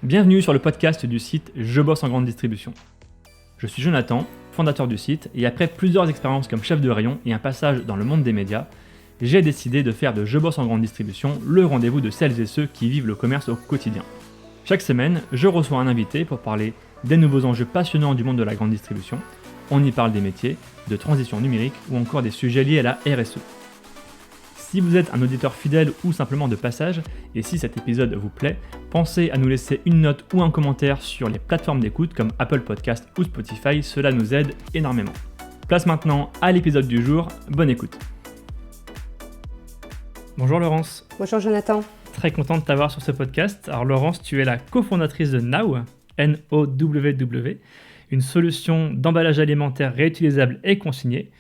Bienvenue sur le podcast du site Je bosse en grande distribution. Je suis Jonathan, fondateur du site, et après plusieurs expériences comme chef de rayon et un passage dans le monde des médias, j'ai décidé de faire de Je bosse en grande distribution le rendez-vous de celles et ceux qui vivent le commerce au quotidien. Chaque semaine, je reçois un invité pour parler des nouveaux enjeux passionnants du monde de la grande distribution. On y parle des métiers, de transition numérique ou encore des sujets liés à la RSE. Si vous êtes un auditeur fidèle ou simplement de passage, et si cet épisode vous plaît, pensez à nous laisser une note ou un commentaire sur les plateformes d'écoute comme Apple Podcast ou Spotify, cela nous aide énormément. Place maintenant à l'épisode du jour, bonne écoute. Bonjour Laurence. Bonjour Jonathan. Très content de t'avoir sur ce podcast. Alors Laurence, tu es la cofondatrice de Now, N-O-W-W, une solution d'emballage alimentaire réutilisable et consigné.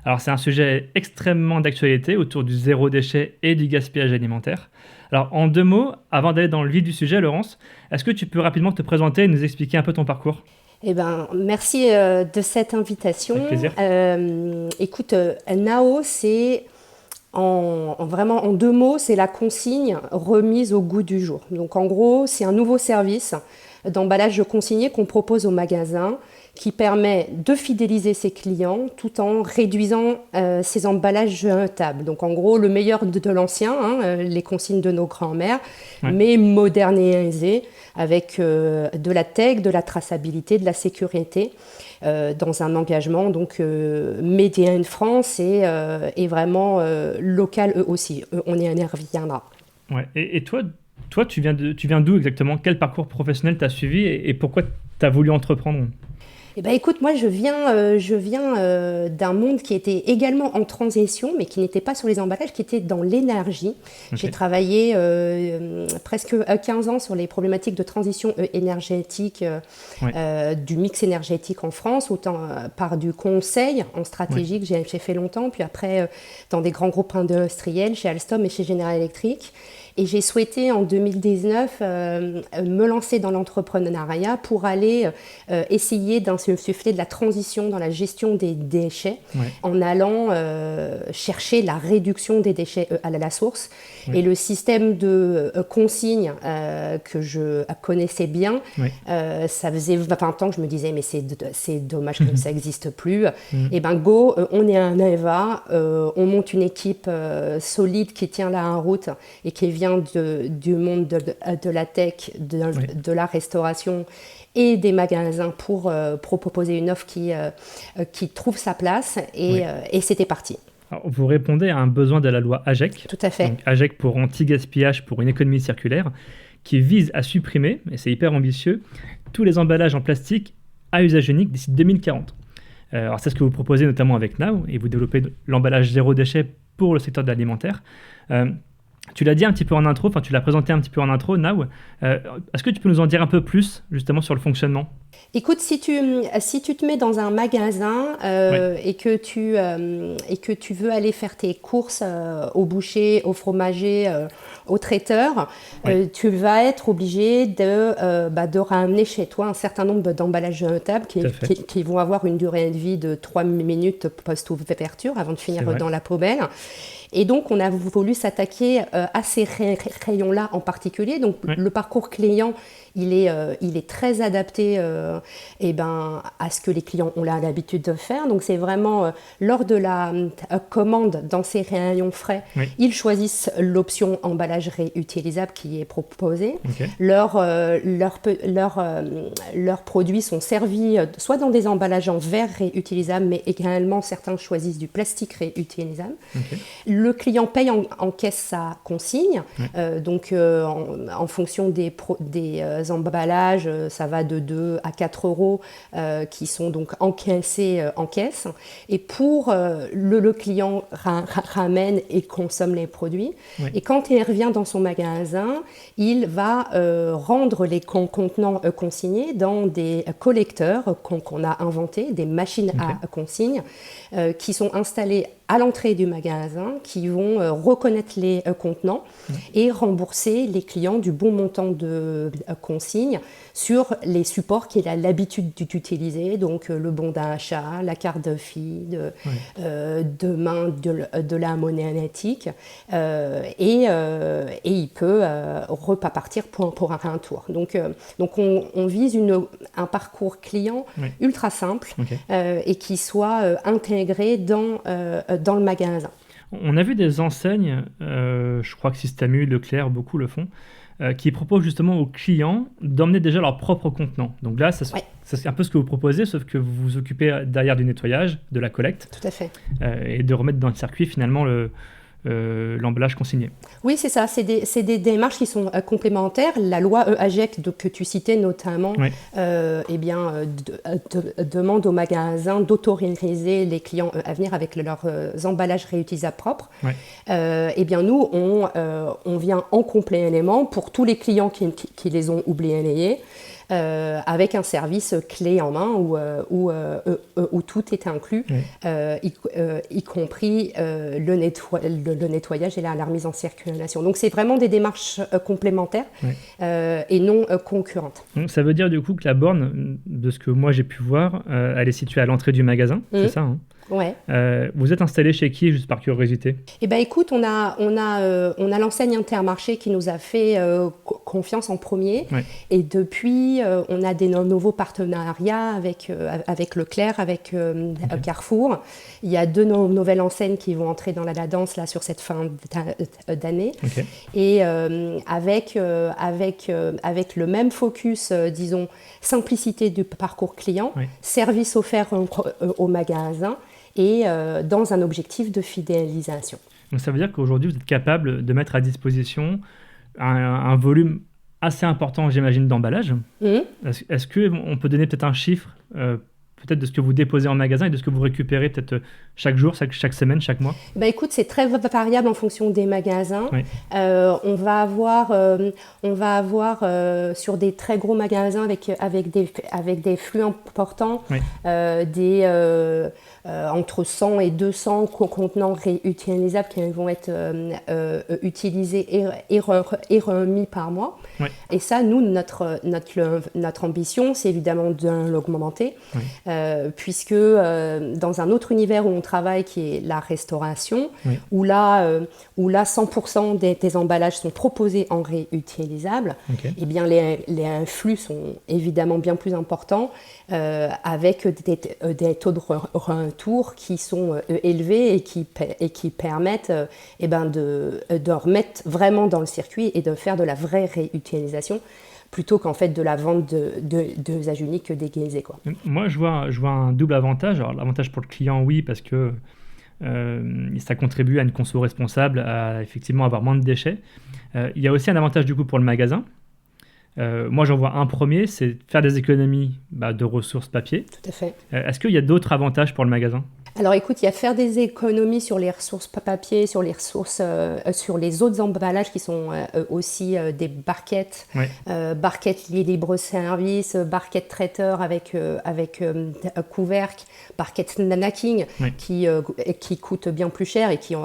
Alors c'est un sujet extrêmement d'actualité autour du zéro déchet et du gaspillage alimentaire. Alors en deux mots, avant d'aller dans le vif du sujet, Laurence, est-ce que tu peux rapidement te présenter et nous expliquer un peu ton parcours ? Merci de cette invitation. Avec plaisir. Écoute, Now, c'est vraiment en deux mots, c'est la consigne remise au goût du jour. Donc en gros, c'est un nouveau service d'emballage consigné qu'on propose aux magasins qui permet de fidéliser ses clients tout en réduisant ses emballages jetables. Donc en gros, le meilleur de l'ancien, les consignes de nos grands-mères, mais modernisé avec de la tech, de la traçabilité, de la sécurité, dans un engagement donc made in France et vraiment local eux aussi. On y reviendra. Ouais. Et toi, tu viens d'où exactement ? Quel parcours professionnel tu as suivi et pourquoi tu as voulu entreprendre ? Écoute, moi je viens d'un monde qui était également en transition, mais qui n'était pas sur les emballages, qui était dans l'énergie. Okay. J'ai travaillé presque 15 ans sur les problématiques de transition énergétique, du mix énergétique en France, autant par du conseil en stratégie que j'ai fait longtemps, puis après dans des grands groupes industriels, chez Alstom et chez General Electric. Et j'ai souhaité en 2019 me lancer dans l'entrepreneuriat pour aller essayer d'insuffler de la transition dans la gestion des déchets en allant chercher la réduction des déchets à la source. Et le système de consigne que je connaissais bien, ça faisait 20 ans que je me disais mais c'est dommage que ça n'existe plus. Et go, on est un EVA, on monte une équipe solide qui tient la route et qui vient du monde de la tech, de la restauration et des magasins pour proposer une offre qui trouve sa place et c'était parti. Alors, vous répondez à un besoin de la loi AGEC. Tout à fait. Donc, AGEC pour anti-gaspillage pour une économie circulaire qui vise à supprimer, et c'est hyper ambitieux, tous les emballages en plastique à usage unique d'ici 2040. Alors c'est ce que vous proposez notamment avec Now et vous développez l'emballage zéro déchet pour le secteur de l'alimentaire. Tu l'as dit un petit peu en intro, tu l'as présenté un petit peu en intro, Now. Est-ce que tu peux nous en dire un peu plus justement sur le fonctionnement ? Écoute, si tu te mets dans un magasin et que tu veux aller faire tes courses au boucher, au fromager, au traiteur, tu vas être obligé de ramener chez toi un certain nombre d'emballages jetables qui vont avoir une durée de vie de 3 minutes post-ouverture avant de finir dans la poubelle. Et donc, on a voulu s'attaquer à ces rayons-là en particulier. Donc, le parcours client, il est très adapté à ce que les clients ont l'habitude de faire. Donc, c'est vraiment lors de la commande dans ces rayons frais, ils choisissent l'option emballage réutilisable qui est proposée. Okay. Leurs produits sont servis soit dans des emballages en verre réutilisables, mais également certains choisissent du plastique réutilisable. Okay. Le client paye en caisse sa consigne, en fonction des emballages, ça va de 2 à 4 euros qui sont donc encaissés en caisse. Et pour le client ramène et consomme les produits. Et quand il revient dans son magasin, il va rendre les contenants consignés dans des collecteurs qu'on a inventés, des machines à consigne, qui sont installées à l'entrée du magasin qui vont reconnaître les contenants et rembourser les clients du bon montant de consigne sur les supports qu'il a l'habitude d'utiliser, donc le bon d'achat, la carte de fille, demain de la monnaie analytique, et il peut repartir pour un tour. Donc on vise un parcours client ultra simple et qui soit intégré dans le magasin. On a vu des enseignes, je crois que Système U, Leclerc, beaucoup le font, qui proposent justement aux clients d'emmener déjà leur propre contenant. Donc là, c'est un peu ce que vous proposez, sauf que vous vous occupez derrière du nettoyage, de la collecte. Tout à fait. Et de remettre dans le circuit finalement l'emballage consigné. Oui, c'est ça. C'est des démarches qui sont complémentaires. La loi AGEC que tu citais notamment demande aux magasins d'autoriser les clients à venir avec leurs emballages réutilisables propres. Nous, on vient en complément pour tous les clients qui les ont oubliés. Avec un service clé en main où tout est inclus, y compris le nettoyage et la remise en circulation. Donc c'est vraiment des démarches complémentaires et non concurrentes. Donc, ça veut dire du coup que la borne, de ce que moi j'ai pu voir, elle est située à l'entrée du magasin, c'est ça hein? Ouais. Vous êtes installé chez qui, juste par curiosité? Eh ben, écoute, on a l'enseigne Intermarché qui nous a fait confiance en premier. Et depuis, on a des nouveaux partenariats avec Leclerc, avec Carrefour. Il y a 2 nouvelles enseignes qui vont entrer dans la danse là, sur cette fin d'année. Et avec le même focus, disons, simplicité du parcours client, service offert au magasin, et dans un objectif de fidélisation. Donc ça veut dire qu'aujourd'hui, vous êtes capable de mettre à disposition un volume assez important, j'imagine, d'emballage. Est-ce qu'on peut donner peut-être un chiffre peut-être de ce que vous déposez en magasin et de ce que vous récupérez peut-être chaque jour, chaque semaine, chaque mois? Écoute, c'est très variable en fonction des magasins. On va avoir sur des très gros magasins avec des flux importants, entre 100 et 200 contenants réutilisables qui vont être utilisés et remis par mois. Et ça, nous, notre ambition, c'est évidemment de l'augmenter. Puisque dans un autre univers où on travaille qui est la restauration, où là 100% des emballages sont proposés en réutilisable, eh bien les flux sont évidemment bien plus importants avec des taux de retour qui sont élevés et qui permettent de remettre vraiment dans le circuit et de faire de la vraie réutilisation, plutôt qu'en fait de la vente de usage unique déguisé, quoi. Moi, je vois un double avantage. Alors, l'avantage pour le client, oui, parce que ça contribue à une conso responsable, à effectivement avoir moins de déchets. Il y a aussi un avantage du coup pour le magasin. Moi, j'en vois un premier, c'est faire des économies de ressources papier. Tout à fait. Est-ce qu'il y a d'autres avantages pour le magasin? Alors écoute, il y a faire des économies sur les ressources papier, sur les ressources, sur les autres emballages qui sont aussi des barquettes, barquettes libre-service, barquettes traiteur avec couvercle, barquettes snacking qui coûtent bien plus cher et qui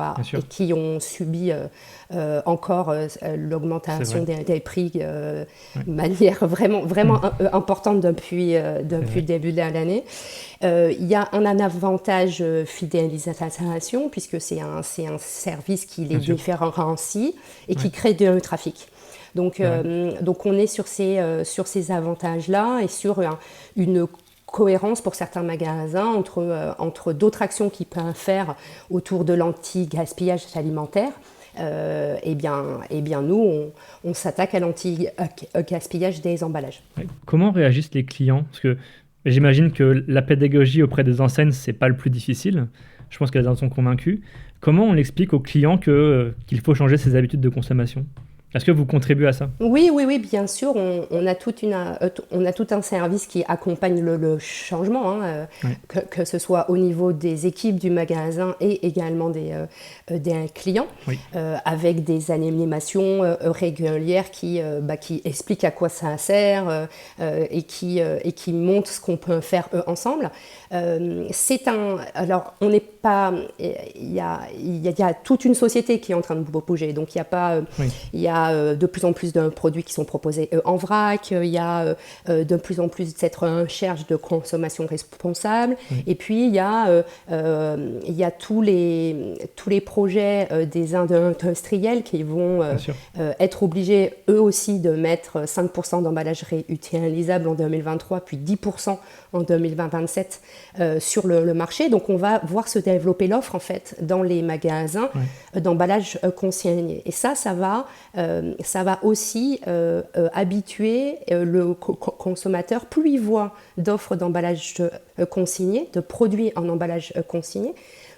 ont subi encore l'augmentation des prix de manière vraiment importante depuis le début de l'année. Il y a un avantage fidélisation puisque c'est un service qui les différencie et qui crée du trafic. Donc on est sur ces avantages-là et sur une cohérence pour certains magasins entre d'autres actions qu'ils peuvent faire autour de l'anti-gaspillage alimentaire. Nous, on s'attaque à l'anti-gaspillage des emballages. Comment réagissent les clients? Parce que j'imagine que la pédagogie auprès des enseignes, c'est pas le plus difficile. Je pense qu'elles en sont convaincues. Comment on explique aux clients qu'il faut changer ses habitudes de consommation? Est-ce que vous contribuez à ça? Oui, oui, oui, bien sûr. On a on a tout un service qui accompagne le changement, hein, Ouais. que ce soit au niveau des équipes du magasin et également des clients, Oui. avec des animations régulières qui expliquent à quoi ça sert et qui montrent ce qu'on peut faire ensemble. Alors, on n'est pas. Il y a toute une société qui est en train de bouger, donc il y a pas. Oui. Il y a de plus en plus de produits qui sont proposés en vrac, il y a de plus en plus cette recherche de consommation responsable, et puis il y a tous les projets des industriels qui vont être obligés eux aussi de mettre 5% d'emballage réutilisable en 2023, puis 10% en 2027 sur le marché. Donc on va voir se développer l'offre en fait dans les magasins d'emballage consigné. Et ça va aussi habituer le consommateur. Plus il voit d'offres d'emballage consigné, de produits en emballage consigné,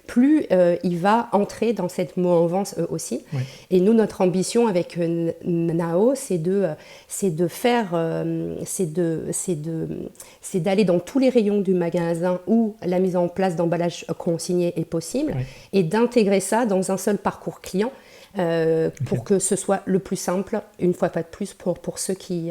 plus il va entrer dans cette mouvance aussi. Oui. Et nous, notre ambition avec Nao, c'est d'aller dans tous les rayons du magasin où la mise en place d'emballage consigné est possible, et d'intégrer ça dans un seul parcours client. Pour que ce soit le plus simple, une fois pas de plus, pour ceux qui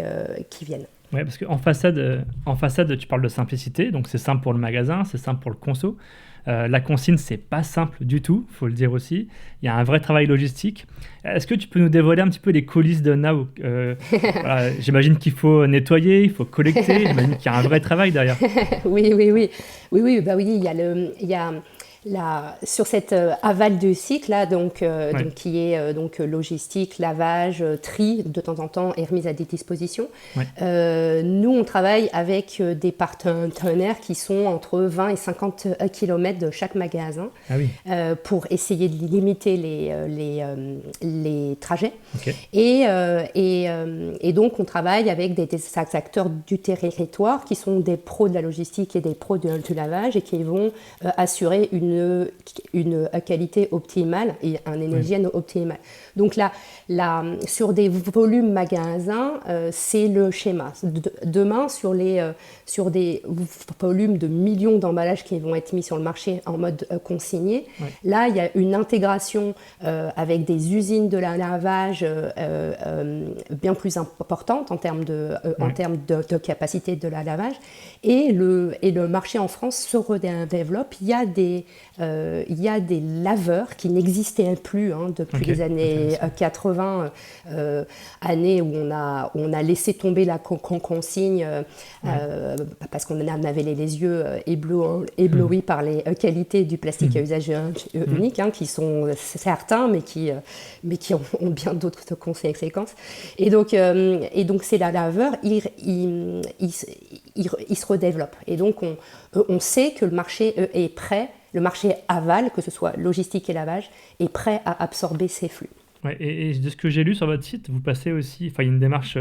viennent. Oui, parce qu'en façade, tu parles de simplicité, donc c'est simple pour le magasin, c'est simple pour le conso. La consigne, c'est pas simple du tout, faut le dire aussi. Il y a un vrai travail logistique. Est-ce que tu peux nous dévoiler un petit peu les coulisses de Nao? Voilà, j'imagine qu'il faut nettoyer, il faut collecter, j'imagine qu'il y a un vrai travail derrière. Oui, il y a sur cette aval du cycle là, donc qui est logistique, lavage, tri de temps en temps et remise à des dispositions. Nous, on travaille avec des partenaires qui sont entre 20 et 50 km de chaque magasin pour essayer de limiter les trajets. Okay. Et donc, on travaille avec des acteurs du territoire qui sont des pros de la logistique et des pros du lavage et qui vont assurer une qualité optimale et une hygiène optimale. Donc là, sur des volumes magasins, c'est le schéma. Demain, sur des volumes de millions d'emballages qui vont être mis sur le marché en mode consigné, là, il y a une intégration avec des usines de lavage bien plus importante en termes de capacité de la lavage. Et le marché en France se redéveloppe. Il y a des laveurs qui n'existaient plus depuis les années 80, années où on a laissé tomber la consigne parce qu'on en avait les yeux éblouis par les qualités du plastique à usage unique, qui sont certains, mais qui ont bien d'autres conséquences. Et donc ces laveurs, ils se redéveloppent. Et donc on sait que le marché est prêt. Le marché aval, que ce soit logistique et lavage, est prêt à absorber ces flux. Ouais, et de ce que j'ai lu sur votre site, vous passez aussi, il y a une démarche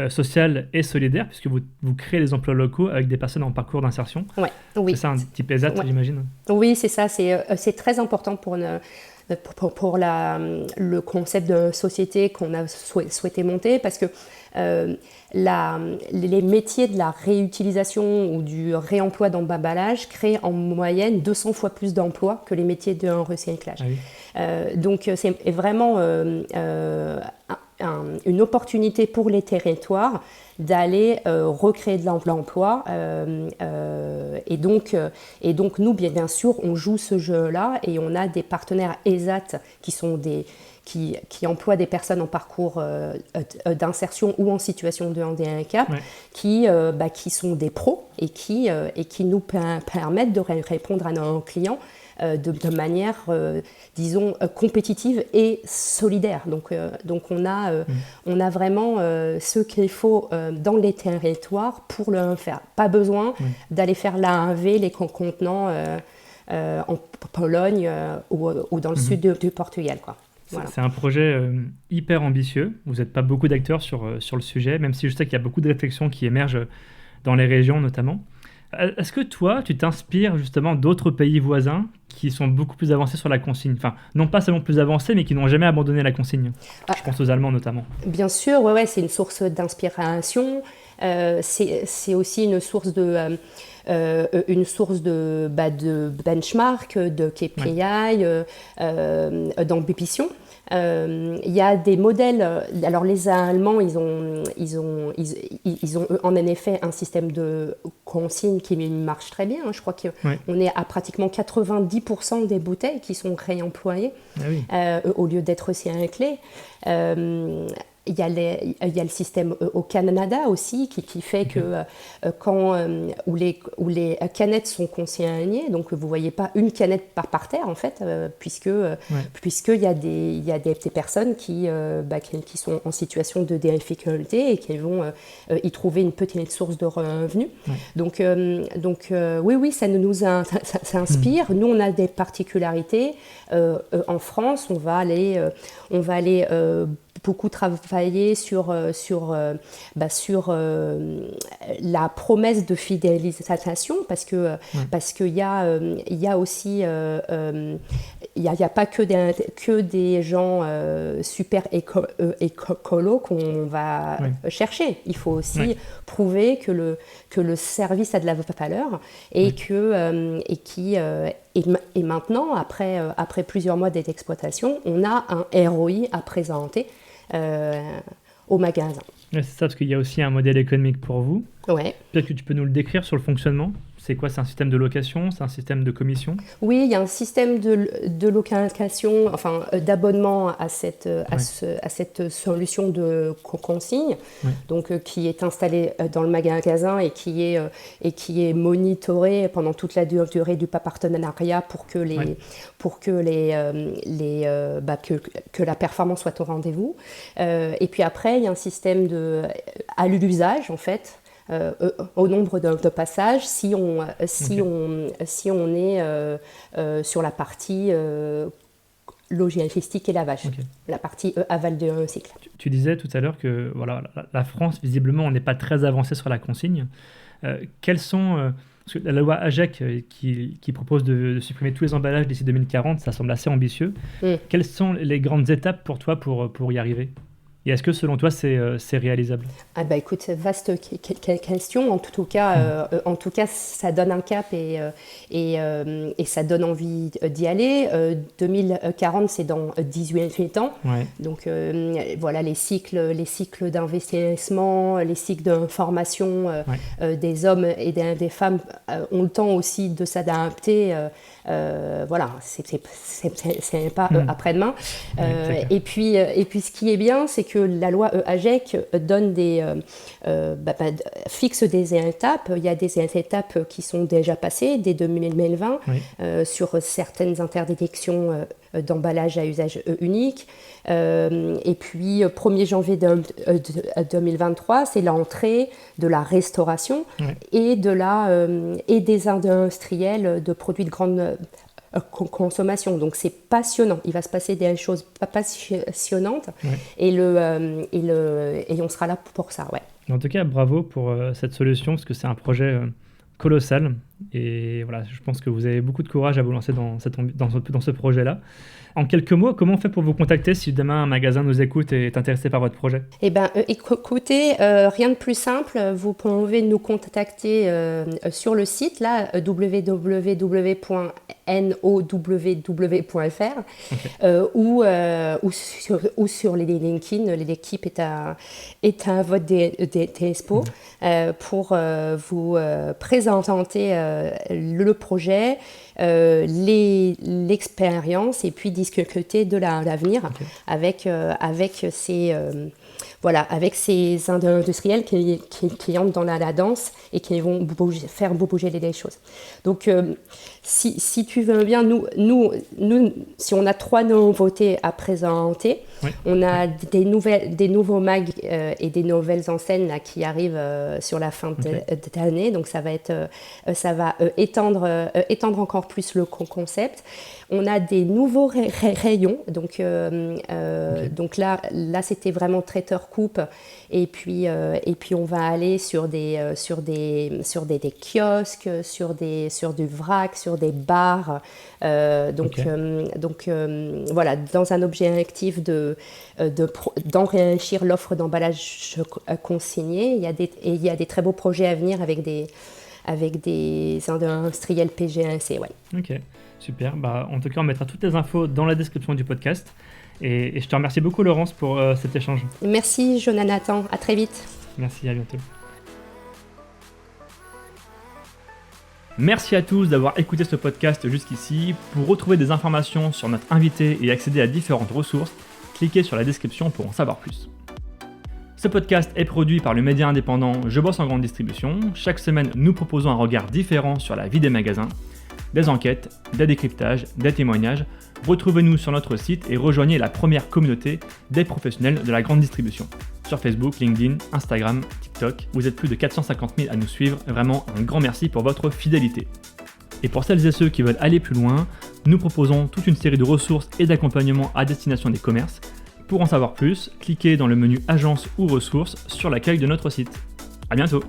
sociale et solidaire, puisque vous créez des emplois locaux avec des personnes en parcours d'insertion. Oui. C'est ça, un type ESAT, j'imagine. Oui, c'est ça. C'est très important pour le concept de société qu'on a souhaité monter, parce que les métiers de la réutilisation ou du réemploi d'emballage créent en moyenne 200 fois plus d'emplois que les métiers de recyclage. Donc c'est vraiment une opportunité pour les territoires d'aller recréer de l'emploi. Et donc nous, bien sûr, on joue ce jeu-là et on a des partenaires ESAT qui emploient des personnes en parcours d'insertion ou en situation de handicap, qui sont des pros et qui nous permettent de répondre à nos clients de manière, disons, compétitive et solidaire. Donc on a vraiment ce qu'il faut dans les territoires pour le faire. Pas besoin d'aller faire l'AV, les contenants en Pologne ou dans le sud du Portugal, quoi. Voilà. C'est un projet hyper ambitieux. Vous n'êtes pas beaucoup d'acteurs sur le sujet, même si je sais qu'il y a beaucoup de réflexions qui émergent dans les régions notamment. Est-ce que toi, tu t'inspires justement d'autres pays voisins qui sont beaucoup plus avancés sur la consigne? Enfin, non pas seulement plus avancés, mais qui n'ont jamais abandonné la consigne. Je pense aux Allemands notamment. Bien sûr, ouais, c'est une source d'inspiration. C'est aussi une source de benchmark, de KPI, d'ambition. Il y a des modèles. Alors les Allemands, ils ont en effet un système de consigne qui marche très bien. Je crois qu'on est à pratiquement 90% des bouteilles qui sont réemployées au lieu d'être recyclées. Il y a le système au Canada aussi qui fait que où les canettes sont consignées, donc vous ne voyez pas une canette par terre en fait, puisqu'il y a des personnes qui sont en situation de difficulté et qui vont y trouver une petite source de revenus. Donc oui, ça inspire. Nous, on a des particularités. En France, on va aller beaucoup travailler sur la promesse de fidélisation parce qu'il y a aussi il n'y a pas que des gens super écolos qu'on va chercher. Il faut aussi prouver que le service a de la valeur et et maintenant, après plusieurs mois d'exploitation, on a un ROI à présenter au magasin. C'est ça, parce qu'il y a aussi un modèle économique pour vous. Ouais. Peut-être que tu peux nous le décrire sur le fonctionnement. C'est quoi? C'est un système de location? C'est un système de commission? Oui, il y a un système de location, d'abonnement à cette solution de consigne, donc qui est installée dans le magasin et qui est monitorée pendant toute la durée du partenariat pour que la performance soit au rendez-vous. Et puis après, il y a un système à l'usage en fait. Au nombre de passages, si on est sur la partie logistique et lavage, la partie aval de cycle. Tu disais tout à l'heure que la France, visiblement, on n'est pas très avancé sur la consigne. Quels sont... parce que la loi AGEC qui propose de supprimer tous les emballages d'ici 2040, ça semble assez ambitieux. Quelles sont les grandes étapes pour toi pour y arriver? Et est-ce que selon toi c'est réalisable? Écoute, vaste question. En tout cas, ça donne un cap et ça donne envie d'y aller. 2040, c'est dans 18 ans. Donc voilà, les cycles d'investissement, les cycles de formation des hommes et des femmes ont le temps aussi de s'adapter. Voilà, c'est pas après-demain. Et puis ce qui est bien, c'est que la loi AGEC donne fixe des étapes. Il y a des étapes qui sont déjà passées dès 2020 sur certaines interdictions d'emballage à usage unique. Et puis 1er janvier 2023, c'est l'entrée de la restauration et des industriels de produits de grande consommation. Donc c'est passionnant. Il va se passer des choses passionnantes et on sera là pour ça. En tout cas, bravo pour cette solution parce que c'est un projet colossal et voilà, je pense que vous avez beaucoup de courage à vous lancer dans ce projet-là. En quelques mots, comment on fait pour vous contacter si demain un magasin nous écoute et est intéressé par votre projet? Écoutez, rien de plus simple. Vous pouvez nous contacter sur le site là, www.noww.fr ou sur les LinkedIn. L'équipe est à votre dispo pour vous présenter le projet, l'expérience et puis discuter de l'avenir avec ces industriels qui entrent dans la danse et qui vont faire bouger les choses. Donc, si tu veux bien, nous, si on a 3 nouveautés à présenter, on a des nouveaux mags et des nouvelles enseignes là, qui arrivent sur la fin de l'année. Donc, ça va étendre encore plus le concept. On a des nouveaux rayons. Donc là c'était vraiment traiteur coupe. Et puis on va aller sur des kiosques, sur du vrac, sur des bars. Voilà, dans un objectif d'enrichir l'offre d'emballage consigné. Il y a des très beaux projets à venir avec des industriels PGC. Ouais. Ok, super. En tout cas, on mettra toutes les infos dans la description du podcast. Et je te remercie beaucoup, Laurence, pour cet échange. Merci, Jonathan. À très vite. Merci, à bientôt. Merci à tous d'avoir écouté ce podcast jusqu'ici. Pour retrouver des informations sur notre invité et accéder à différentes ressources, cliquez sur la description pour en savoir plus. Ce podcast est produit par le média indépendant Je bosse en grande distribution. Chaque semaine, nous proposons un regard différent sur la vie des magasins, des enquêtes, des décryptages, des témoignages. Retrouvez-nous sur notre site et rejoignez la première communauté des professionnels de la grande distribution. Sur Facebook, LinkedIn, Instagram, TikTok, vous êtes plus de 450 000 à nous suivre. Vraiment un grand merci pour votre fidélité. Et pour celles et ceux qui veulent aller plus loin, nous proposons toute une série de ressources et d'accompagnements à destination des commerces. Pour en savoir plus, cliquez dans le menu Agence ou ressources sur l'accueil de notre site. À bientôt!